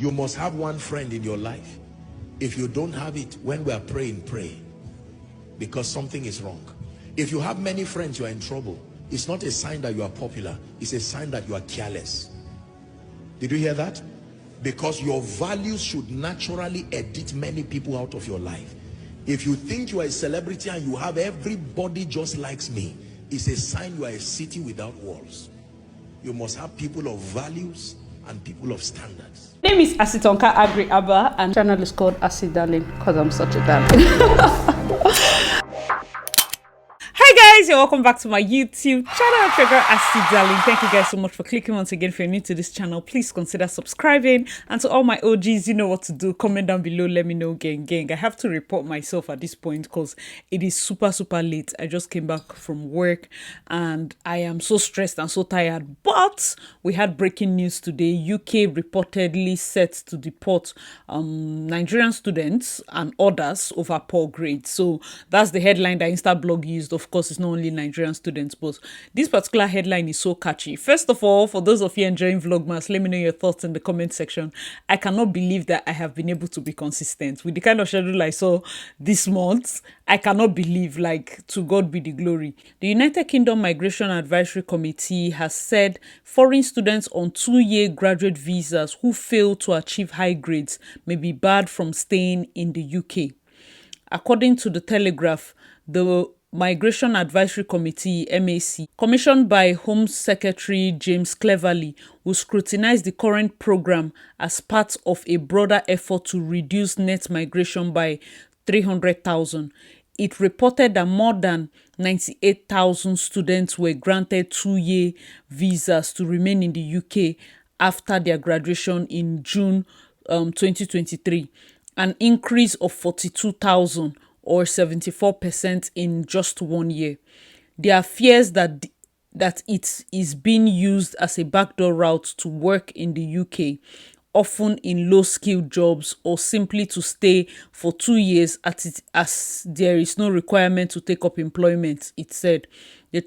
You must have one friend in your life. If you don't have it, when we are praying, pray, because something is wrong. If you have many friends, you are in trouble. It's not a sign that you are popular. It's a sign that you are careless. Did you hear that? Because your values should naturally edit many people out of your life. If you think you are a celebrity and you have everybody just likes me, it's a sign you are a city without walls. You must have people of values and people of standards. My name is Asitonka Agri Abba, and channel is called Asi Darling because I'm such a darling. Hi guys, and welcome back to my YouTube channel. It's your girl Asi Darling. Thank you guys so much for clicking once again. If you're new to this channel, please consider subscribing. And to all my OGs, you know what to do. Comment down below, let me know, gang. I have to report myself at this point because it is super late. I just came back from work and I am so stressed and so tired. But we had breaking news today. UK reportedly set to deport Nigerian students and others over poor grades. So that's the headline that Instablog used. Of course, it's not only Nigerian students, but this particular headline is so catchy. First of all, for those of you enjoying Vlogmas, let me know your thoughts in the comment section. I cannot believe that I have been able to be consistent with the kind of schedule I saw this month. I cannot believe, like, to God be the glory. The United Kingdom Migration Advisory Committee has said foreign students on 2-year graduate visas who fail to achieve high grades may be barred from staying in the UK. According to the Telegraph, the Migration Advisory Committee, MAC, commissioned by Home Secretary James Cleverly, will scrutinize the current program as part of a broader effort to reduce net migration by 300,000. It reported that more than 98,000 students were granted 2-year visas to remain in the UK after their graduation in June 2023, an increase of 42,000 or 74% in just 1 year. There are fears that it is being used as a backdoor route to work in the UK, often in low-skilled jobs, or simply to stay for 2 years as there is no requirement to take up employment, it said. The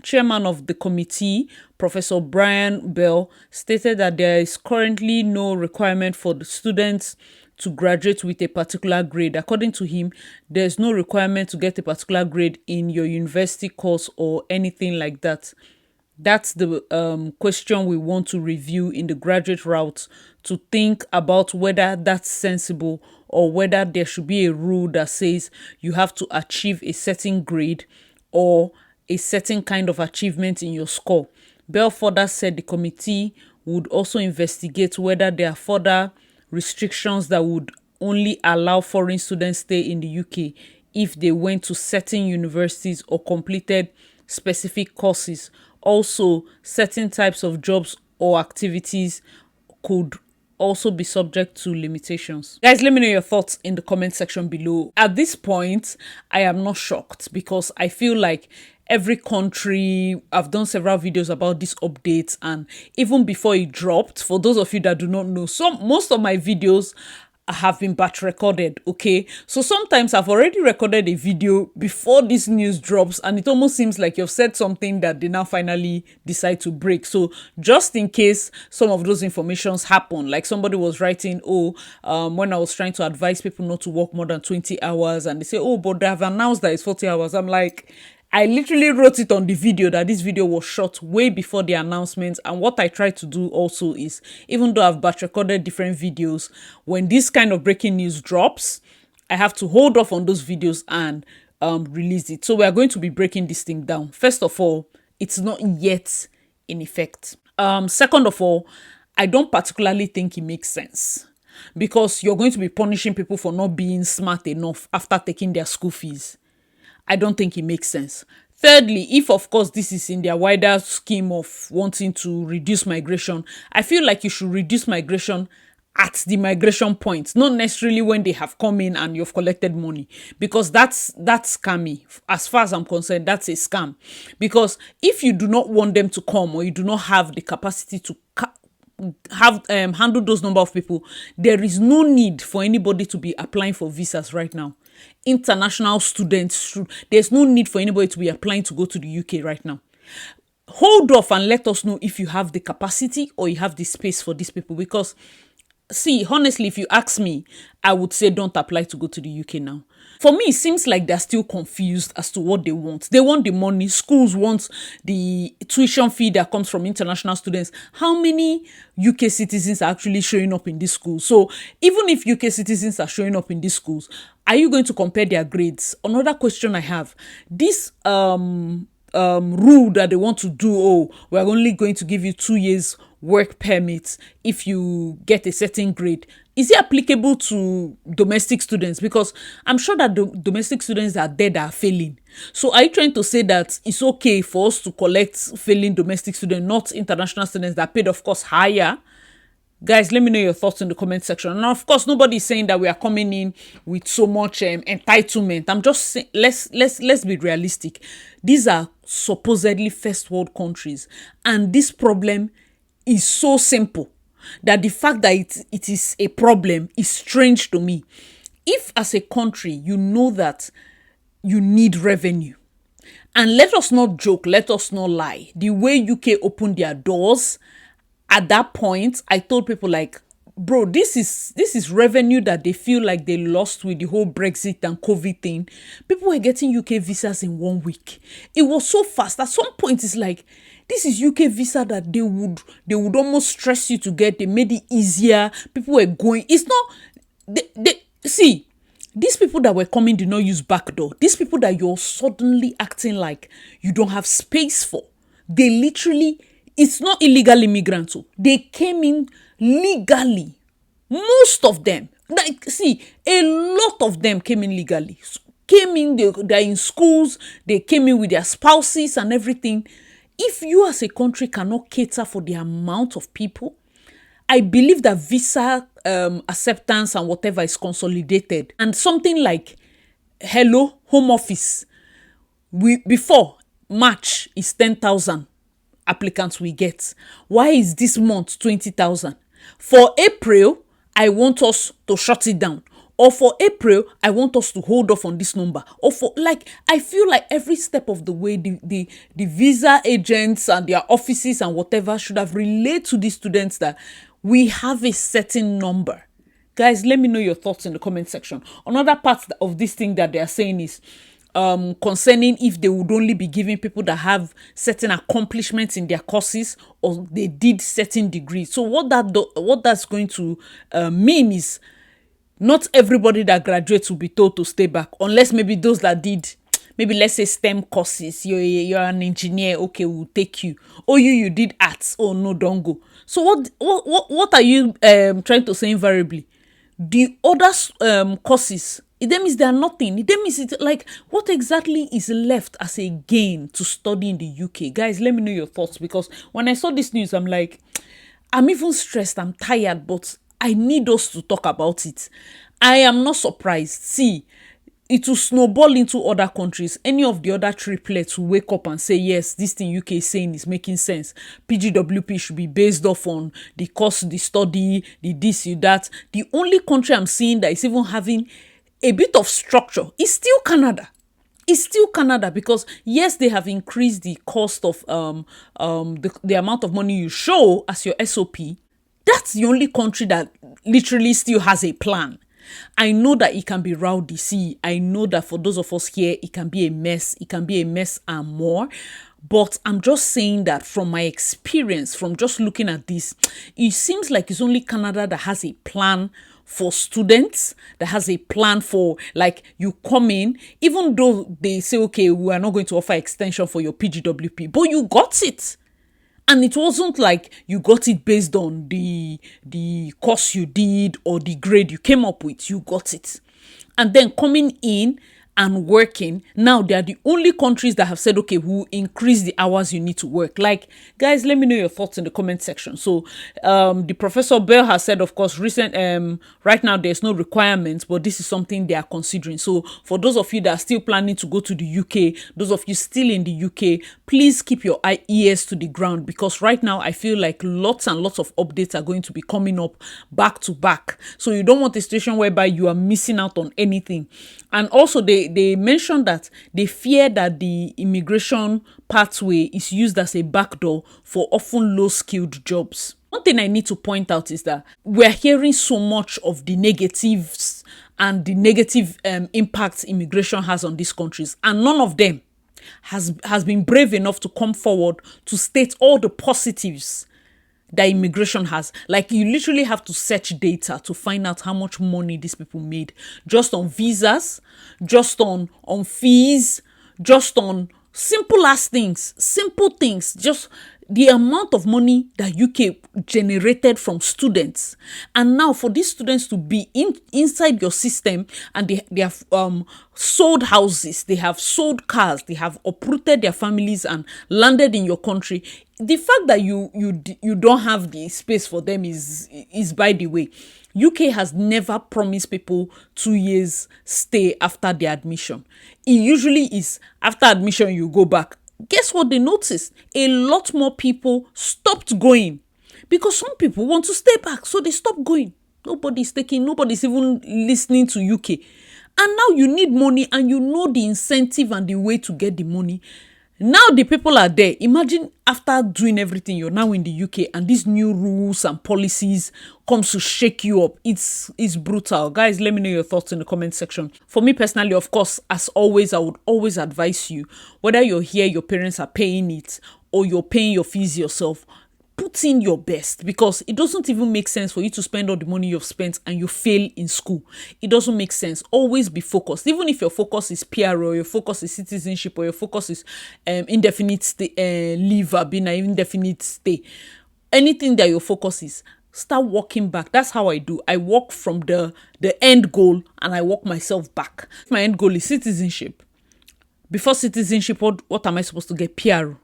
chairman of the committee, Professor Brian Bell, stated that there is currently no requirement for the students to graduate with a particular grade. According to him, there's no requirement to get a particular grade in your university course or anything like that. That's the question we want to review in the graduate route, to think about whether that's sensible or whether there should be a rule that says you have to achieve a certain grade or a certain kind of achievement in your score. Bell further said the committee would also investigate whether there are further restrictions that would only allow foreign students stay in the UK if they went to certain universities or completed specific courses. Also, certain types of jobs or activities could also be subject to limitations. Guys, let me know your thoughts in the comment section below. At this point, I am not shocked because I feel like every country, I've done several videos about this update, and even before it dropped, for those of you that do not know, most of my videos have been batch recorded, okay? So sometimes I've already recorded a video before this news drops, and it almost seems like you've said something that they now finally decide to break. So just in case some of those informations happen, like somebody was writing, when I was trying to advise people not to work more than 20 hours, and they say, but they have announced that it's 40 hours. I'm like, I literally wrote it on the video that this video was shot way before the announcement. And what I try to do also is, even though I've batch recorded different videos, when this kind of breaking news drops, I have to hold off on those videos and release it. So we are going to be breaking this thing down. First of all, it's not yet in effect. Second of all, I don't particularly think it makes sense, because you're going to be punishing people for not being smart enough after taking their school fees. I don't think it makes sense. Thirdly, if of course this is in their wider scheme of wanting to reduce migration, I feel like you should reduce migration at the migration point, not necessarily when they have come in and you've collected money, because that's scammy. As far as I'm concerned, that's a scam. Because if you do not want them to come, or you do not have the capacity to handle those number of people, there is no need for anybody to be applying for visas right now. International students, there's no need for anybody to be applying to go to the UK right now. Hold off and let us know if you have the capacity or you have the space for these people, because see, honestly, if you ask me, I would say don't apply to go to the UK now. For me, it seems like they're still confused as to what they want. They want the money. Schools want the tuition fee that comes from international students. How many UK citizens are actually showing up in these schools? So even if UK citizens are showing up in these schools, are you going to compare their grades? Another question I have, this rule that they want to do, oh, we're only going to give you 2 years work permits if you get a certain grade, is it applicable to domestic students? Because I'm sure that the domestic students are there that are failing. So are you trying to say that it's okay for us to collect failing domestic students, not international students that paid, of course, higher? Guys, let me know your thoughts in the comment section. And of course, nobody's saying that we are coming in with so much entitlement. I'm just saying, let's be realistic. These are supposedly first world countries, and this problem is so simple that the fact that it is a problem is strange to me. If as a country you know that you need revenue, and let us not joke, let us not lie, the way UK opened their doors, at that point, I told people like, bro, this is revenue that they feel like they lost with the whole Brexit and COVID thing. People were getting UK visas in 1 week. It was so fast. At some point, it's like, this is UK visa that they would almost stress you to get. They made it easier. People were going. It's not, see, these people that were coming did not use backdoor. These people that you're suddenly acting like you don't have space for, they literally, it's not illegal immigrants. They came in legally. Most of them, like, see, a lot of them came in legally. Came in, they're in schools, they came in with their spouses and everything. If you as a country cannot cater for the amount of people, I believe that visa acceptance and whatever is consolidated. And something like, hello, home office, before March is 10,000 applicants we get. Why is this month 20,000? For April, I want us to shut it down. Or for April, I want us to hold off on this number. Or for, like, I feel like every step of the way, the visa agents and their offices and whatever should have relayed to the students that we have a certain number. Guys, let me know your thoughts in the comment section. Another part of this thing that they are saying is concerning if they would only be giving people that have certain accomplishments in their courses or they did certain degrees. So what that's going to mean is not everybody that graduates will be told to stay back, unless maybe those that did, maybe let's say STEM courses. You're an engineer, okay, we'll take you. Or you did arts, oh no, don't go. So what are you trying to say invariably? The other courses, it means they are nothing. It means it, like, what exactly is left as a gain to study in the UK? Guys, let me know your thoughts, because when I saw this news, I'm like, I'm even stressed, I'm tired, but I need us to talk about it. I am not surprised. See, it will snowball into other countries. Any of the other triplets will wake up and say, yes, this thing UK is saying is making sense. PGWP should be based off on the course, the study, the this, that. The only country I'm seeing that is even having a bit of structure is still Canada. It's still Canada, because yes, they have increased the cost of the amount of money you show as your SOP. That's the only country that literally still has a plan. I know that it can be rowdy. See, I know that for those of us here, it can be a mess. It can be a mess and more. But I'm just saying that from my experience, from just looking at this, it seems like it's only Canada that has a plan for students, that has a plan for, like, you come in, even though they say, okay, we are not going to offer extension for your PGWP, but you got it. And it wasn't like you got it based on the course you did or the grade you came up with. You got it. And then coming in and working, now they are the only countries that have said, okay, we'll increase the hours you need to work. Like, guys, let me know your thoughts in the comment section. So the Professor Bell has said, of course, right now there's no requirements, but this is something they are considering. So for those of you that are still planning to go to the UK, those of you still in the UK, please keep your ears to the ground, because right now I feel like lots and lots of updates are going to be coming up back to back. So you don't want a situation whereby you are missing out on anything. And also they mentioned that they fear that the immigration pathway is used as a backdoor for often low-skilled jobs. One thing I need to point out is that we're hearing so much of the negatives and the negative impacts immigration has on these countries, and none of them has been brave enough to come forward to state all the positives that immigration has. Like, you literally have to search data to find out how much money these people made just on visas, just on fees, just on simple things, just the amount of money that UK generated from students. And now for these students to be inside your system, and they have sold houses, they have sold cars, they have uprooted their families and landed in your country. The fact that you don't have the space for them is by the way. UK has never promised people 2 years stay after their admission. It usually is after admission you go back. Guess what they noticed? A lot more people stopped going because some people want to stay back, so they stopped going. Nobody's even listening to UK. And now you need money, and you know the incentive and the way to get the money. Now the people are there. Imagine after doing everything, you're now in the UK, and these new rules and policies comes to shake you up. It's brutal. Guys, let me know your thoughts in the comment section. For me personally, of course, as always, I would always advise you, whether you're here, your parents are paying it, or you're paying your fees yourself, put in your best, because it doesn't even make sense for you to spend all the money you've spent and you fail in school. It doesn't make sense. Always be focused. Even if your focus is PR, or your focus is citizenship, or your focus is indefinite stay, leave, being an indefinite stay, anything that your focus is, start walking back. That's how I do. I walk from the end goal, and I walk myself back. My end goal is citizenship. Before citizenship, what am I supposed to get? PR.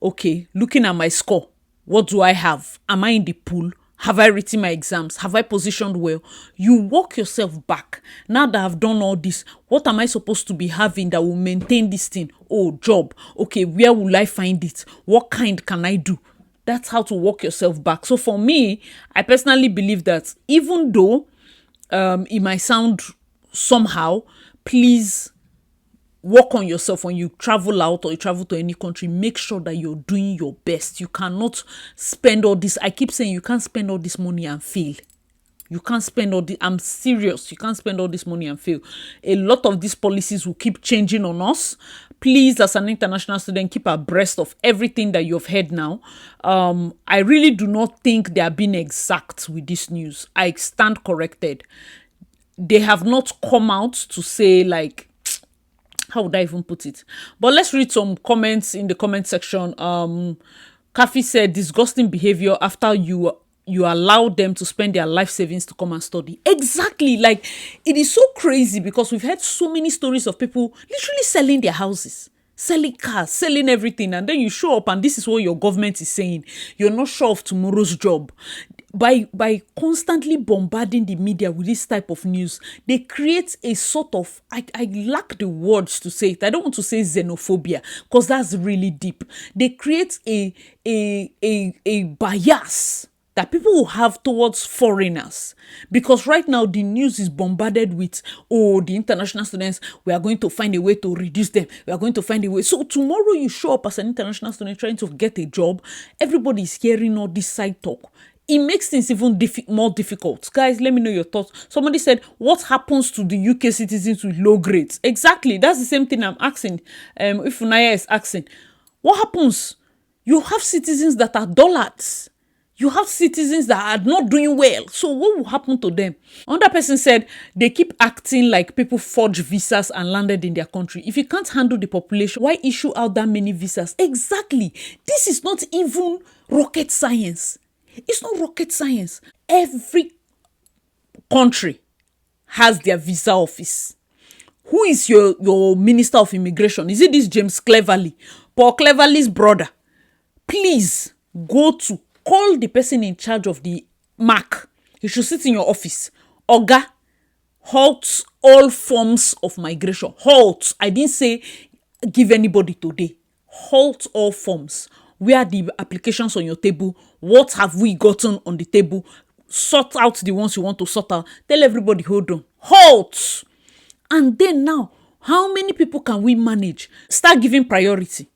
Okay, looking at my score, what do I have? Am I in the pool? Have I written my exams? Have I positioned well? You walk yourself back. Now that I've done all this, what am I supposed to be having that will maintain this thing? Oh, job. Okay, where will I find it? What kind can I do? That's how to walk yourself back. So for me, I personally believe that even though it might sound somehow, please work on yourself. When you travel out or you travel to any country, make sure that you're doing your best. You cannot spend all this. I keep saying you can't spend all this money and fail. You can't spend all this. I'm serious. You can't spend all this money and fail. A lot of these policies will keep changing on us. Please, as an international student, keep abreast of everything that you've heard now. I really do not think they are being exact with this news. I stand corrected. They have not come out to say, like, how would I even put it? But let's read some comments in the comment section. Kafi said, disgusting behavior after you allow them to spend their life savings to come and study. Exactly. Like, it is so crazy because we've heard so many stories of people literally selling their houses, selling cars, selling everything. And then you show up and this is what your government is saying. You're not sure of tomorrow's job. By constantly bombarding the media with this type of news, they create a sort of, I lack the words to say it. I don't want to say xenophobia because that's really deep. They create a bias that people will have towards foreigners, because right now the news is bombarded with, oh, the international students, we are going to find a way to reduce them. We are going to find a way. So tomorrow you show up as an international student trying to get a job, everybody is hearing all this side talk. It makes things even more difficult. Guys, let me know your thoughts. Somebody said, what happens to the UK citizens with low grades? Exactly. That's the same thing I'm asking. If Unaya is asking, what happens? You have citizens that are dullards. You have citizens that are not doing well. So what will happen to them? Another person said, they keep acting like people forge visas and landed in their country. If you can't handle the population, why issue out that many visas? Exactly. This is not even rocket science. It's not rocket science. Every country has their visa office. Who is your minister of immigration? Is it this James Cleverly? Paul Cleverly's brother? Please call the person in charge of the MAC. You should sit in your office. Oga, halt all forms of migration. Halt. I didn't say give anybody today. Halt all forms. Where are the applications on your table? What have we gotten on the table? Sort out the ones you want to sort out. Tell everybody, hold on. Halt! And then now, how many people can we manage? Start giving priority.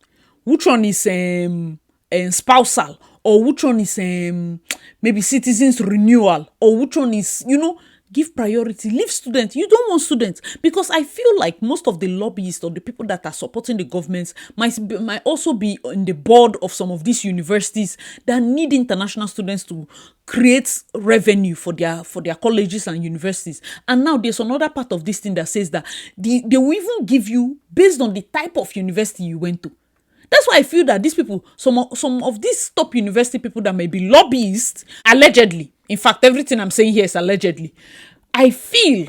Which one is spousal? or which one is maybe citizens renewal, or which one is, give priority. Leave students. You don't want students, because I feel like most of the lobbyists or the people that are supporting the governments might also be in the board of some of these universities that need international students to create revenue for their colleges and universities. And now there's another part of this thing that says that they will even give you based on the type of university you went to. That's why I feel that these people, some of these top university people that may be lobbyists, allegedly, in fact, everything I'm saying here is allegedly, I feel,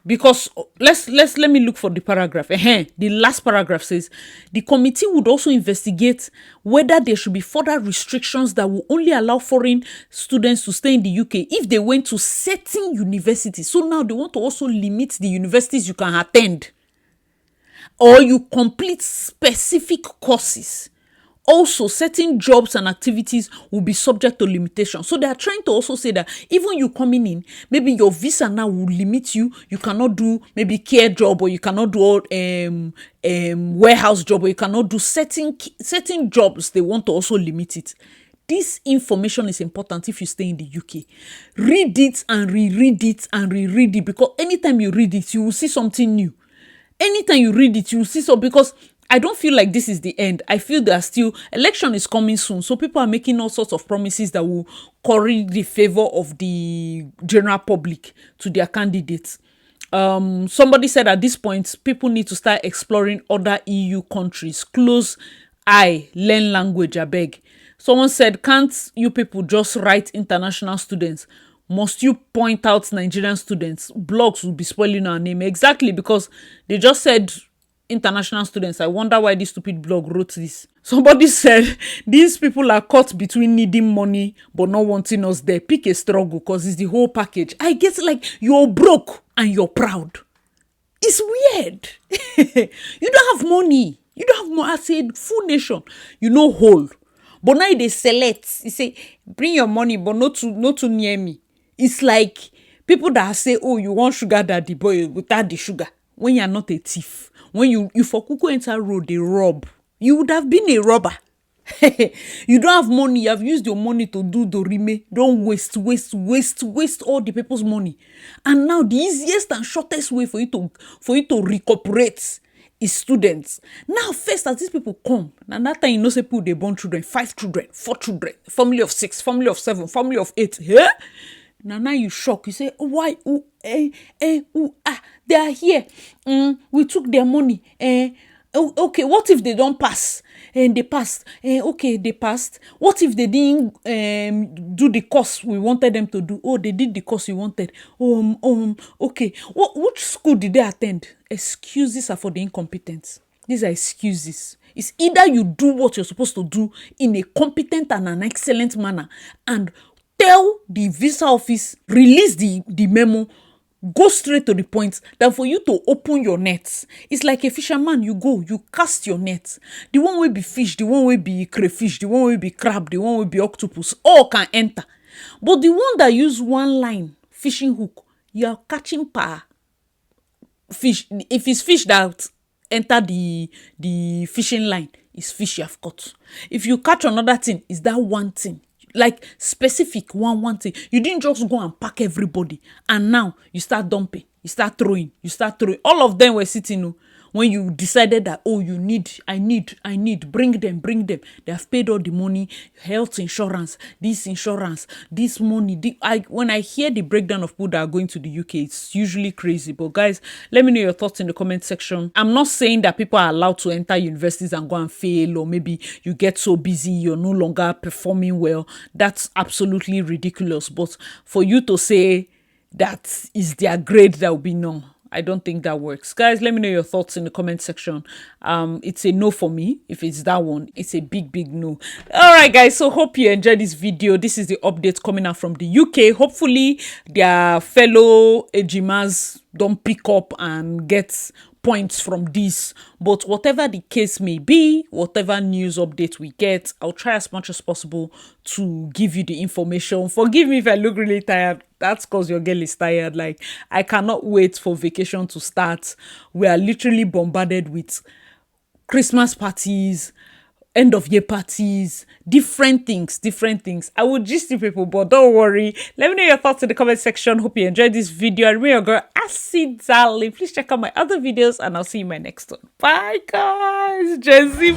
because let me look for the paragraph. The last paragraph says, the committee would also investigate whether there should be further restrictions that will only allow foreign students to stay in the UK if they went to certain universities. So now they want to also limit the universities you can attend, or you complete specific courses. Also, certain jobs and activities will be subject to limitation. So they are trying to also say that even you coming in, maybe your visa now will limit you. You cannot do maybe care job, or you cannot do warehouse job, or you cannot do certain jobs. They want to also limit it. This information is important if you stay in the UK. Read it and reread it and reread it, because anytime you read it, you will see something new. Anytime you read it, you will see so, because I don't feel like this is the end. I feel that still election is coming soon. So people are making all sorts of promises that will curry the favor of the general public to their candidates. Somebody said at this point, people need to start exploring other EU countries. Close eye, learn language, I beg. Someone said, can't you people just write international students? Must you point out Nigerian students? Blogs will be spoiling our name. Exactly, because they just said international students. I wonder why this stupid blog wrote this. Somebody said, these people are caught between needing money but not wanting us there. Pick a struggle, because it's the whole package. I get like, you're broke and you're proud. It's weird. You don't have money. You don't have money. I said, full nation. You know whole. But now they select. You say, bring your money, but not too near me. It's like people that say, oh, you want sugar daddy, boy, without the sugar. When you're not a thief. When you for Kuku enter road, they rob. You would have been a robber. You don't have money. You have used your money to do dorime. Don't waste all the people's money. And now the easiest and shortest way for you to recuperate is students. Now first, as these people come, and that time you know say people they born children, 5 children, 4 children, family of 6, family of 7, family of 8. Yeah? Now you shock. You say, oh, why? They are here. We took their money. Okay, what if they don't pass? And they passed. Okay, they passed. What if they didn't do the course we wanted them to do? Oh, they did the course we wanted. Okay. Which school did they attend? Excuses are for the incompetent. These are excuses. It's either you do what you're supposed to do in a competent and an excellent manner, and tell the visa office, release the memo, go straight to the point, than for you to open your nets. It's like a fisherman. You go, you cast your nets. The one will be fish, the one will be crayfish, the one will be crab, the one will be octopus, all can enter. But the one that use one line, fishing hook, you are catching fish. If it's fish that enter the fishing line, it's fish you have caught. If you catch another thing, it's that one thing. Like specific one thing. You didn't just go and pack everybody, and now you start dumping, you start throwing. All of them were sitting when you decided that, oh, I need, bring them. They have paid all the money, health insurance, this money. When I hear the breakdown of people that are going to the UK, it's usually crazy. But guys, let me know your thoughts in the comment section. I'm not saying that people are allowed to enter universities and go and fail, or maybe you get so busy, you're no longer performing well. That's absolutely ridiculous. But for you to say that is their grade, that will be no. I don't think that works. Guys, let me know your thoughts in the comment section. It's a no for me. If it's that one, it's a big no. All right, guys. So hope you enjoyed this video. This is the update coming out from the UK. Hopefully, their fellow Ejimas don't pick up and get points from this. But whatever the case may be, whatever news update we get, I'll try as much as possible to give you the information. Forgive me if I look really tired. That's because your girl is tired. Like, I cannot wait for vacation to start. We are literally bombarded with Christmas parties, end of year parties, different things. I will gist you people, but don't worry. Let me know your thoughts in the comment section. Hope you enjoyed this video. I remember your girl Acid Darling. Please check out my other videos and I'll see you in my next one. Bye guys. Jazzy.